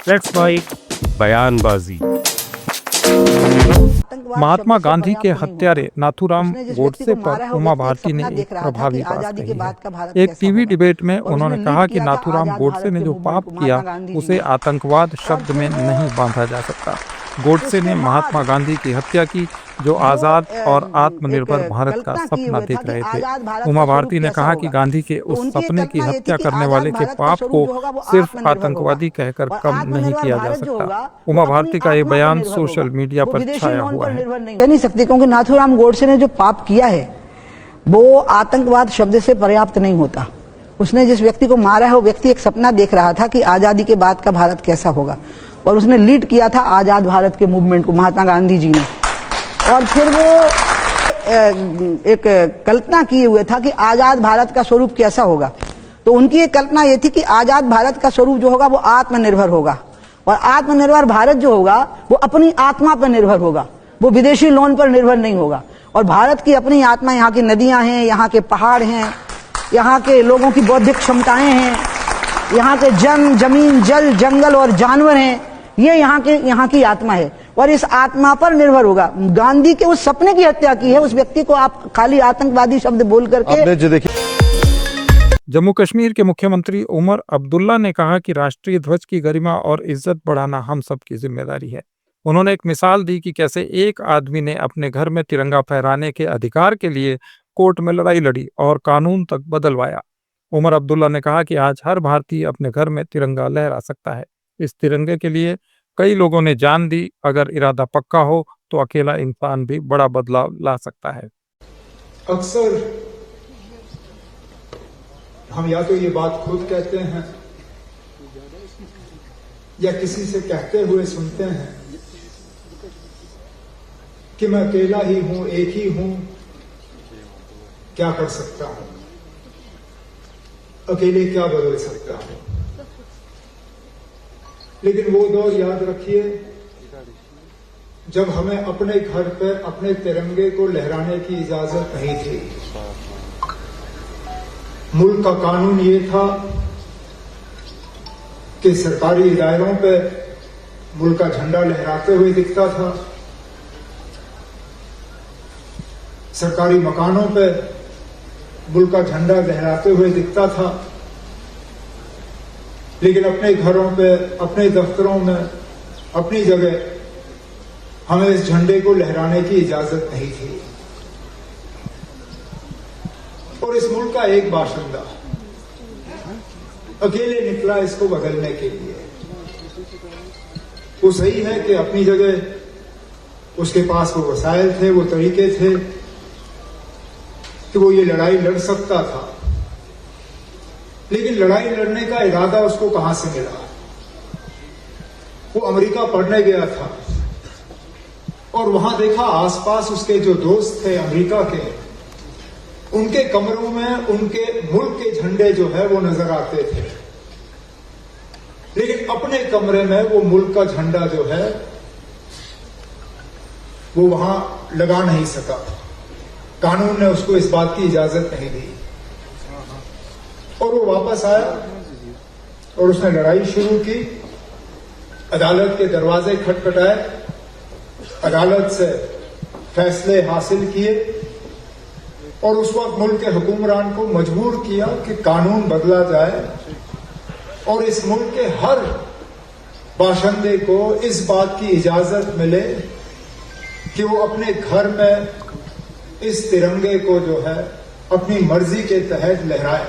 Let's fight बयानबाजी। महात्मा गांधी के हत्यारे नाथूराम गोडसे पर उमा भारती ने एक प्रभावी बात कही है। एक टीवी डिबेट में उन्होंने कहा कि नाथूराम गोडसे ने जो पाप किया उसे आतंकवाद शब्द में नहीं बांधा जा सकता। गोडसे ने महात्मा गांधी की हत्या की, जो आजाद और आत्मनिर्भर भारत का सपना देख रहे थे। उमा भारती ने कहा कि गांधी के उस सपने की हत्या करने वाले के पाप को सिर्फ आतंकवादी कहकर कम नहीं किया जा सकता। उमा भारती का ये बयान सोशल मीडिया पर छाया हुआ है। कह नहीं सकती, क्योंकि नाथूराम गोडसे ने जो पाप किया है वो आतंकवाद शब्द से पर्याप्त नहीं होता। उसने जिस व्यक्ति को मारा है वो व्यक्ति एक सपना देख रहा था कि आजादी के बाद का भारत कैसा होगा, और उसने लीड किया था आजाद भारत के मूवमेंट को, महात्मा गांधी जी ने। और फिर वो एक कल्पना किए हुए था कि आजाद भारत का स्वरूप कैसा होगा। तो उनकी एक कल्पना ये थी कि आजाद भारत का स्वरूप जो होगा वो आत्मनिर्भर होगा, और आत्मनिर्भर भारत जो होगा वो अपनी आत्मा पर निर्भर होगा, वो विदेशी लोन पर निर्भर नहीं होगा। और भारत की अपनी आत्मा, यहाँ की नदियां हैं, यहाँ के पहाड़ हैं, यहाँ के लोगों की बौद्धिक क्षमताएं हैं, यहाँ के जमीन, जल, जंगल और जानवर हैं, ये यहाँ की आत्मा है, और इस आत्मा पर निर्भर होगा। गांधी के उस सपने की हत्या की है उस व्यक्ति को आप खाली आतंकवादी शब्द बोल करके। जम्मू कश्मीर के मुख्यमंत्री उमर अब्दुल्ला ने कहा कि राष्ट्रीय ध्वज की गरिमा और इज्जत बढ़ाना हम सब की जिम्मेदारी है। उन्होंने एक मिसाल दी कि कैसे एक आदमी ने अपने घर में तिरंगा फहराने के अधिकार के लिए कोर्ट में लड़ाई लड़ी और कानून तक बदलवाया। उमर अब्दुल्ला ने कहा कि आज हर भारतीय अपने घर में तिरंगा लहरा सकता है। इस तिरंगे के लिए कई लोगों ने जान दी। अगर इरादा पक्का हो तो अकेला इंसान भी बड़ा बदलाव ला सकता है। अक्सर हम या तो ये बात खुद कहते हैं या किसी से कहते हुए सुनते हैं कि मैं अकेला ही हूं, एक ही हूं, क्या कर सकता हूं, अकेले क्या बदल सकता हूं। लेकिन वो दौर याद रखिए जब हमें अपने घर पर अपने तिरंगे को लहराने की इजाजत नहीं थी। मुल्क का कानून ये था कि सरकारी इदारों पे मुल्क का झंडा लहराते हुए दिखता था, सरकारी मकानों पे मुल्क का झंडा लहराते हुए दिखता था, लेकिन अपने घरों पे, अपने दफ्तरों में, अपनी जगह हमें इस झंडे को लहराने की इजाजत नहीं थी। और इस मुल्क का एक बाशिंदा अकेले निकला इसको बदलने के लिए। वो सही है कि अपनी जगह उसके पास वो वसाइल थे, वो तरीके थे कि वो ये लड़ाई लड़ सकता था, लेकिन लड़ाई लड़ने का इरादा उसको कहां से मिला? वो अमेरिका पढ़ने गया था और वहां देखा आसपास उसके जो दोस्त थे अमेरिका के, उनके कमरों में उनके मुल्क के झंडे जो है वो नजर आते थे, लेकिन अपने कमरे में वो मुल्क का झंडा जो है वो वहां लगा नहीं सका। कानून ने उसको इस बात की इजाजत नहीं दी और वो वापस आया और उसने लड़ाई शुरू की। अदालत के दरवाजे खटखटाए, अदालत से फैसले हासिल किए और उस वक्त मुल्क के हुक्मरान को मजबूर किया कि कानून बदला जाए और इस मुल्क के हर बाशिंदे को इस बात की इजाजत मिले कि वो अपने घर में इस तिरंगे को जो है अपनी मर्जी के तहत लहराए।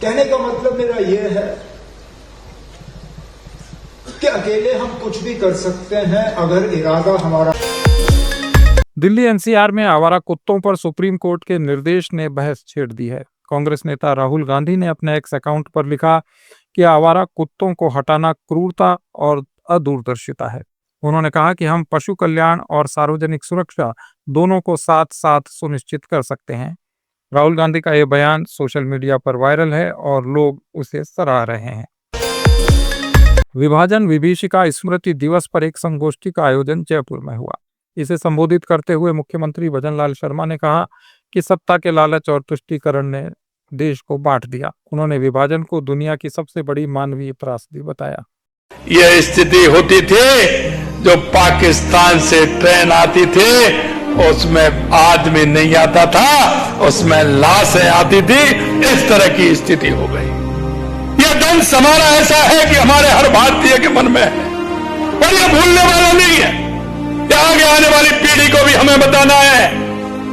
कहने का मतलब मेरा यह है कि अकेले हम कुछ भी कर सकते हैं अगर इरादा हमारा। दिल्ली एनसीआर में आवारा कुत्तों पर सुप्रीम कोर्ट के निर्देश ने बहस छेड़ दी है। कांग्रेस नेता राहुल गांधी ने अपने एक्स अकाउंट पर लिखा कि आवारा कुत्तों को हटाना क्रूरता और अदूरदर्शिता है। उन्होंने कहा कि हम पशु कल्याण और सार्वजनिक सुरक्षा दोनों को साथ साथ सुनिश्चित कर सकते हैं। राहुल गांधी का यह बयान सोशल मीडिया पर वायरल है और लोग उसे सराह रहे हैं। विभाजन विभीषिका स्मृति दिवस पर एक संगोष्ठी का आयोजन जयपुर में हुआ। इसे संबोधित करते हुए मुख्यमंत्री भजन लाल शर्मा ने कहा कि सत्ता के लालच और तुष्टीकरण ने देश को बांट दिया। उन्होंने विभाजन को दुनिया की सबसे बड़ी मानवीय त्रासदी बताया। यह स्थिति होती थी, जो पाकिस्तान से ट्रेन आती थी उसमें आदमी नहीं आता था, उसमें लाशें आती थी। इस तरह की स्थिति हो गई। यह दंश हमारा ऐसा है कि हमारे हर भारतीय के मन में है और यह भूलने वाला नहीं है। यह आगे आने वाली पीढ़ी को भी हमें बताना है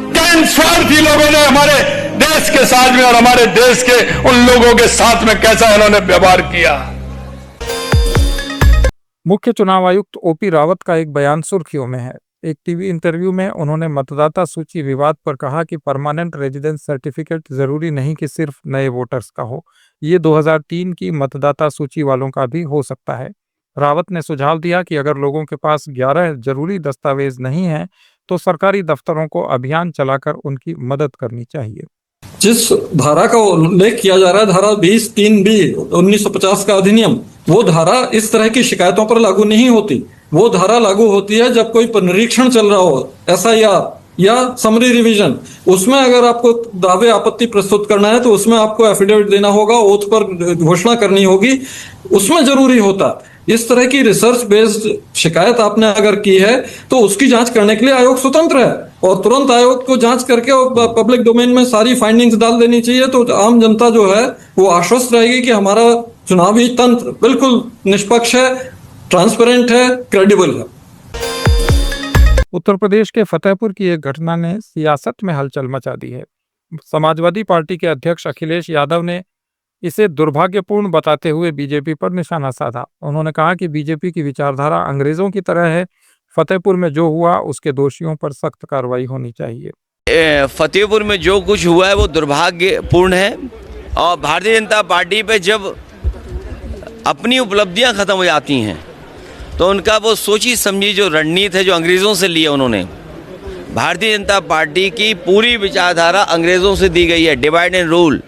कि इन स्वार्थी लोगों ने हमारे देश के साथ में और हमारे देश के उन लोगों के साथ में कैसा उन्होंने व्यवहार किया। मुख्य चुनाव आयुक्त ओपी रावत का एक बयान सुर्खियों में है। एक टीवी इंटरव्यू में उन्होंने मतदाता सूची विवाद पर कहा कि परमानेंट रेजिडेंस सर्टिफिकेट जरूरी नहीं कि सिर्फ नए वोटर्स का हो, ये 2003 की मतदाता सूची वालों का भी हो सकता है। रावत ने सुझाव दिया कि अगर लोगों के पास 11 जरूरी दस्तावेज नहीं हैं, तो सरकारी दफ्तरों को अभियान चलाकर उनकी मदद करनी चाहिए। जिस धारा का उल्लेख किया जा रहा है, धारा 20(3)B 1950 का अधिनियम, वो धारा इस तरह की शिकायतों पर लागू नहीं होती। वो धारा लागू होती है जब कोई निरीक्षण चल रहा हो, SIR या समरी रिवीजन। उसमें अगर आपको दावे आपत्ति प्रस्तुत करना है तो उसमें आपको एफिडेविट देना होगा, ओथ पर घोषणा करनी होगी, उसमें जरूरी होता। इस तरह की रिसर्च बेस्ड शिकायत आपने अगर की है तो उसकी जांच करने के लिए आयोग स्वतंत्र है और तुरंत आयोग को जांच करके और पब्लिक डोमेन में सारी फाइंडिंग्स डाल देनी चाहिए। तो आम जनता जो है वो आश्वस्त रहेगी कि हमारा चुनावी तंत्र बिल्कुल निष्पक्ष है, ट्रांसपेरेंट है, क्रेडिबल है। उत्तर प्रदेश के फतेहपुर की एक घटना ने सियासत में हलचल मचा दी है। समाजवादी पार्टी के अध्यक्ष अखिलेश यादव ने इसे दुर्भाग्यपूर्ण बताते हुए बीजेपी पर निशाना साधा। उन्होंने कहा कि बीजेपी की विचारधारा अंग्रेजों की तरह है। फतेहपुर में जो हुआ उसके दोषियों पर सख्त कार्रवाई होनी चाहिए। फतेहपुर में जो कुछ हुआ है वो दुर्भाग्यपूर्ण है और भारतीय जनता पार्टी पे जब अपनी उपलब्धियां खत्म हो जाती हैं तो उनका वो सोची समझी जो रणनीति है जो अंग्रेज़ों से ली है उन्होंने। भारतीय जनता पार्टी की पूरी विचारधारा अंग्रेज़ों से दी गई है। डिवाइड एंड रूल,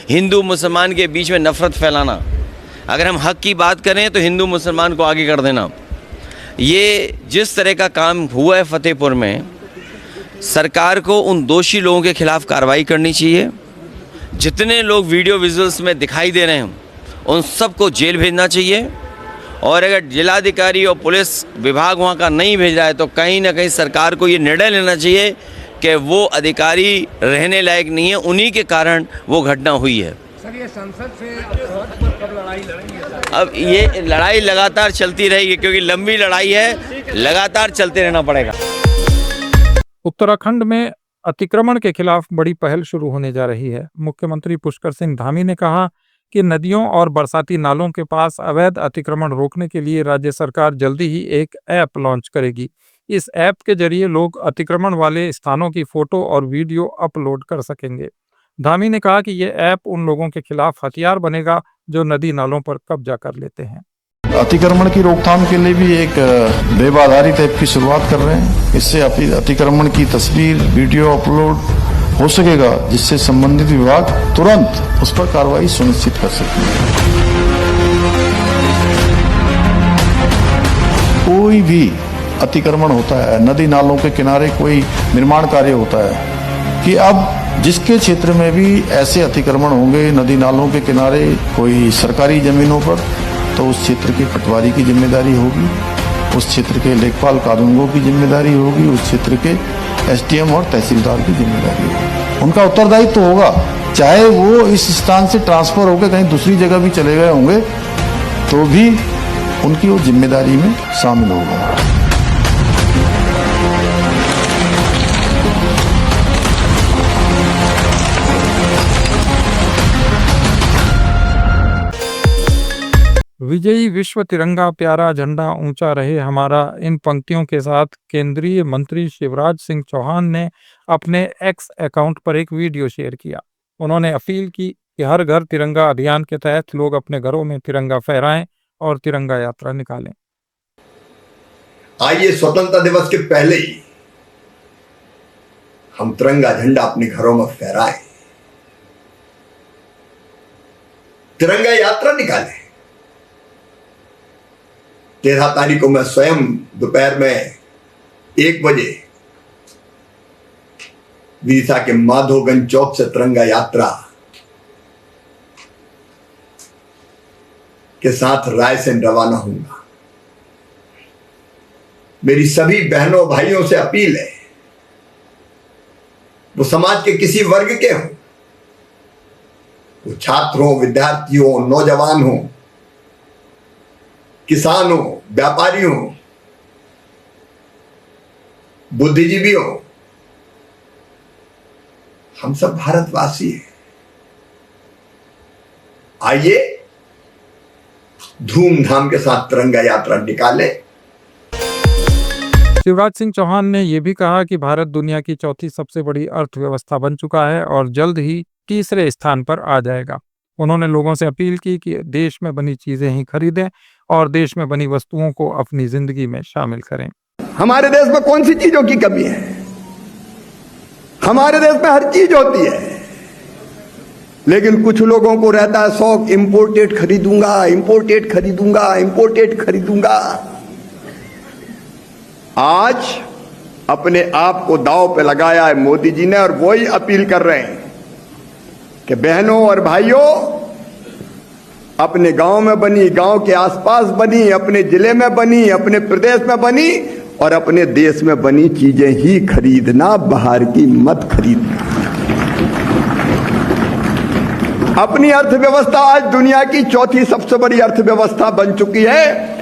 हिंदू मुसलमान के बीच में नफरत फैलाना, अगर हम हक की बात करें तो हिंदू मुसलमान को आगे कर देना। ये जिस तरह का काम हुआ है फतेहपुर में, सरकार को उन दोषी लोगों के खिलाफ कार्रवाई करनी चाहिए। जितने लोग वीडियो विजुअल्स में दिखाई दे रहे हैं उन सबको जेल भेजना चाहिए और अगर जिलाधिकारी और पुलिस विभाग वहाँ का नहीं भेज रहा है तो कहीं ना कहीं सरकार को ये निर्णय लेना चाहिए कि वो अधिकारी रहने लायक नहीं है, उन्हीं के कारण वो घटना हुई है। सर, ये संसद से कब लड़ाई लड़ेंगे? अब ये लड़ाई लगातार चलती रहेगी क्योंकि लंबी लड़ाई है, लगातार चलते रहना पड़ेगा। उत्तराखंड में अतिक्रमण के खिलाफ बड़ी पहल शुरू होने जा रही है। मुख्यमंत्री पुष्कर सिंह धामी ने कहा कि नदियों और बरसाती नालों के पास अवैध अतिक्रमण रोकने के लिए राज्य सरकार जल्दी ही एक ऐप लॉन्च करेगी। इस ऐप के जरिए लोग अतिक्रमण वाले स्थानों की फोटो और वीडियो अपलोड कर सकेंगे। धामी ने कहा कि ये ऐप उन लोगों के खिलाफ हथियार बनेगा जो नदी नालों पर कब्जा कर लेते हैं। अतिक्रमण की रोकथाम के लिए भी एक वेब आधारित ऐप की शुरुआत कर रहे हैं। इससे अतिक्रमण की तस्वीर, वीडियो अपलोड हो सकेगा जिससे संबंधित विभाग तुरंत उस पर कार्रवाई सुनिश्चित कर सके। कोई भी अतिक्रमण होता है, नदी नालों के किनारे कोई निर्माण कार्य होता है, कि अब जिसके क्षेत्र में भी ऐसे अतिक्रमण होंगे नदी नालों के किनारे कोई सरकारी जमीनों पर, तो उस क्षेत्र के पटवारी की जिम्मेदारी होगी, उस क्षेत्र के लेखपाल कानूनगो की जिम्मेदारी होगी, उस क्षेत्र के SDM और तहसीलदार की जिम्मेदारी होगी। उनका उत्तरदायित्व तो होगा, चाहे वो इस स्थान से ट्रांसफर होकर कहीं दूसरी जगह भी चले गए होंगे तो भी उनकी वो जिम्मेदारी में शामिल होगा। विजयी विश्व तिरंगा प्यारा झंडा ऊंचा रहे हमारा, इन पंक्तियों के साथ केंद्रीय मंत्री शिवराज सिंह चौहान ने अपने X अकाउंट पर एक वीडियो शेयर किया। उन्होंने अपील की कि हर घर तिरंगा अभियान के तहत लोग अपने घरों में तिरंगा फहराएं और तिरंगा यात्रा निकालें। आइए स्वतंत्रता दिवस के पहले ही हम तिरंगा झंडा अपने घरों में फहराएं, तिरंगा यात्रा निकालें। 13 तारीख को मैं स्वयं दोपहर में 1 बजे विदिशा के माधोगंज चौक से तिरंगा यात्रा के साथ रायसेन रवाना होऊंगा। मेरी सभी बहनों भाइयों से अपील है, वो समाज के किसी वर्ग के हों, वो छात्र हो, विद्यार्थी हो, नौजवान हो, किसान हो, व्यापारी हो, बुद्धिजीवी हो, हम सब भारतवासी हैं। आइए धूमधाम के साथ तिरंगा यात्रा निकालें। शिवराज सिंह चौहान ने यह भी कहा कि भारत दुनिया की चौथी सबसे बड़ी अर्थव्यवस्था बन चुका है और जल्द ही तीसरे स्थान पर आ जाएगा। उन्होंने लोगों से अपील की कि देश में बनी चीजें ही खरीदें और देश में बनी वस्तुओं को अपनी जिंदगी में शामिल करें। हमारे देश में कौन सी चीजों की कमी है? हमारे देश में हर चीज होती है, लेकिन कुछ लोगों को रहता है शौक, इंपोर्टेड खरीदूंगा, इंपोर्टेड खरीदूंगा, इंपोर्टेड खरीदूंगा। आज अपने आप को दांव पे लगाया है मोदी जी ने, और वही अपील कर रहे हैं कि बहनों और भाइयों, अपने गांव में बनी, गांव के आसपास बनी, अपने जिले में बनी, अपने प्रदेश में बनी और अपने देश में बनी चीजें ही खरीदना, बाहर की मत खरीदना। अपनी अर्थव्यवस्था आज दुनिया की चौथी सबसे बड़ी अर्थव्यवस्था बन चुकी है।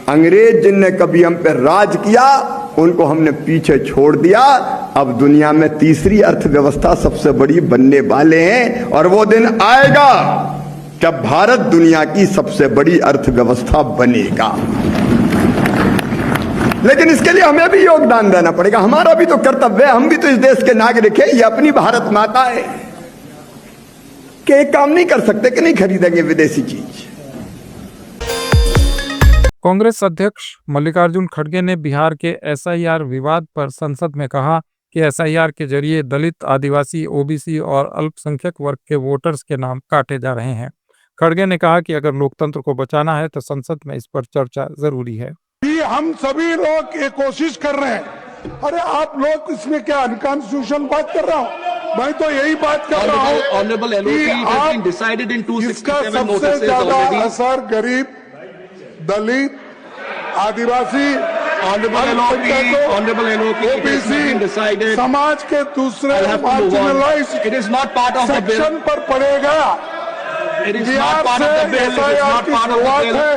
अंग्रेज जिनने कभी हम पे राज किया, उनको हमने पीछे छोड़ दिया। अब दुनिया में तीसरी अर्थव्यवस्था सबसे बड़ी बनने वाले हैं, और वो दिन आएगा जब भारत दुनिया की सबसे बड़ी अर्थव्यवस्था बनेगा। लेकिन इसके लिए हमें भी योगदान देना पड़ेगा, हमारा भी तो कर्तव्य है, हम भी तो इस देश के नागरिक हैं। ये अपनी भारत माता है कि एक काम नहीं कर सकते कि नहीं खरीदेंगे विदेशी चीज। कांग्रेस अध्यक्ष मल्लिकार्जुन खड़गे ने बिहार के एसआईआर विवाद पर संसद में कहा कि एसआईआर के जरिए दलित, आदिवासी, ओबीसी और अल्पसंख्यक वर्ग के वोटर्स के नाम काटे जा रहे हैं। खड़गे ने कहा कि अगर लोकतंत्र को बचाना है तो संसद में इस पर चर्चा जरूरी है। हम सभी लोग ये कोशिश कर रहे हैं। अरे आप लोग इसमें क्या अनकॉन्स्टिट्यूशनल बात कर रहा हूँ? मैं तो यही बात कर रहा हूँ कि इसका सबसे ज्यादा असर गरीब, दलित, आदिवासी, ओबीसी, समाज के दूसरे मार्जिनलाइज्ड सेक्शन पर पड़ेगा। बिहार से एसआईआर की शुरुआत है,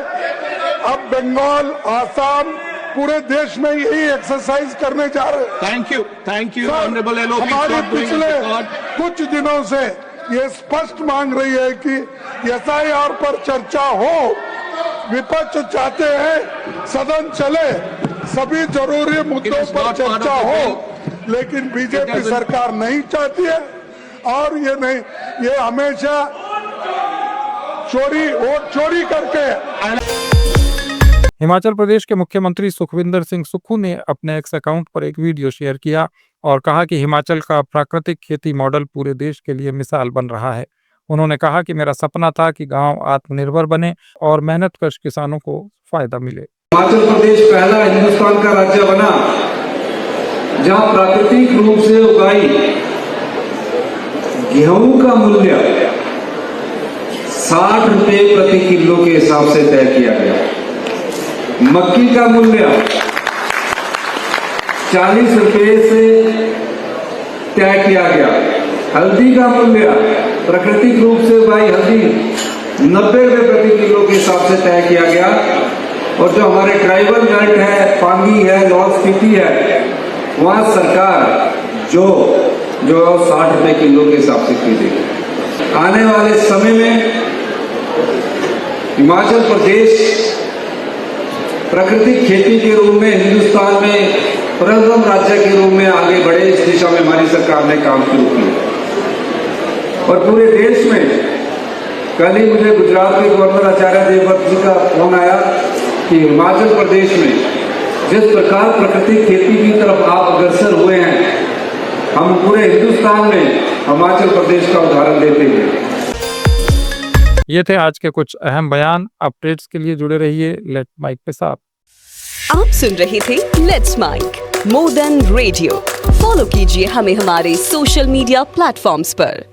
अब बंगाल, आसाम, पूरे देश में यही एक्सरसाइज करने जा रहे हैं। Thank you honourable LOP. हमारी पिछले कुछ दिनों से ये स्पष्ट मांग रही है कि एसआईआर पर चर्चा हो। विपक्ष चाहते हैं सदन चले, सभी जरूरी मुद्दों पर चर्चा हो, लेकिन बीजेपी सरकार नहीं चाहती है। और ये नहीं, ये हमेशा वोट चोरी करके। हिमाचल प्रदेश के मुख्यमंत्री सुखविंदर सिंह सुक्खू ने अपने एक्स अकाउंट पर एक वीडियो शेयर किया और कहा कि हिमाचल का प्राकृतिक खेती मॉडल पूरे देश के लिए मिसाल बन रहा है। उन्होंने कहा कि मेरा सपना था कि गांव आत्मनिर्भर बने और मेहनतकश किसानों को फायदा मिले। हिमाचल प्रदेश पहला हिंदुस्तान का राज्य बना जहां प्राकृतिक रूप से उगाई गेहूं का मूल्य 60 रुपए प्रति किलो के हिसाब से तय किया गया। मक्की का मूल्य 40 रुपए से तय किया गया। हल्दी का मूल्य प्राकृतिक रूप से उगाई हल्दी 90 रुपए प्रति किलो के हिसाब से तय किया गया। और जो हमारे ट्राइबल बेल्ट है, पांगी है, लाहौल स्पीति है, वहां सरकार जो 60 रुपए किलो के हिसाब से खरीदेगी। आने वाले समय में हिमाचल प्रदेश प्राकृतिक खेती के रूप में हिंदुस्तान में प्रथम राज्य के रूप में आगे बढ़े, इस दिशा में हमारी सरकार ने काम शुरू किया। और पूरे देश में कल ही मुझे गुजरात के गवर्नर आचार्य देवव्रत जी का फोन आया कि हिमाचल प्रदेश में जिस प्रकार प्राकृतिक खेती की तरफ आप अग्रसर हुए हैं, हम पूरे हिंदुस्तान में हिमाचल प्रदेश का उदाहरण देते हैं। ये थे आज के कुछ अहम बयान। अपडेट्स के लिए जुड़े रहिए लेट माइक के साथ। आप सुन रहे थे let's make more than radio. Follow कीजिए हमें हमारे सोशल मीडिया प्लेटफॉर्म्स पर।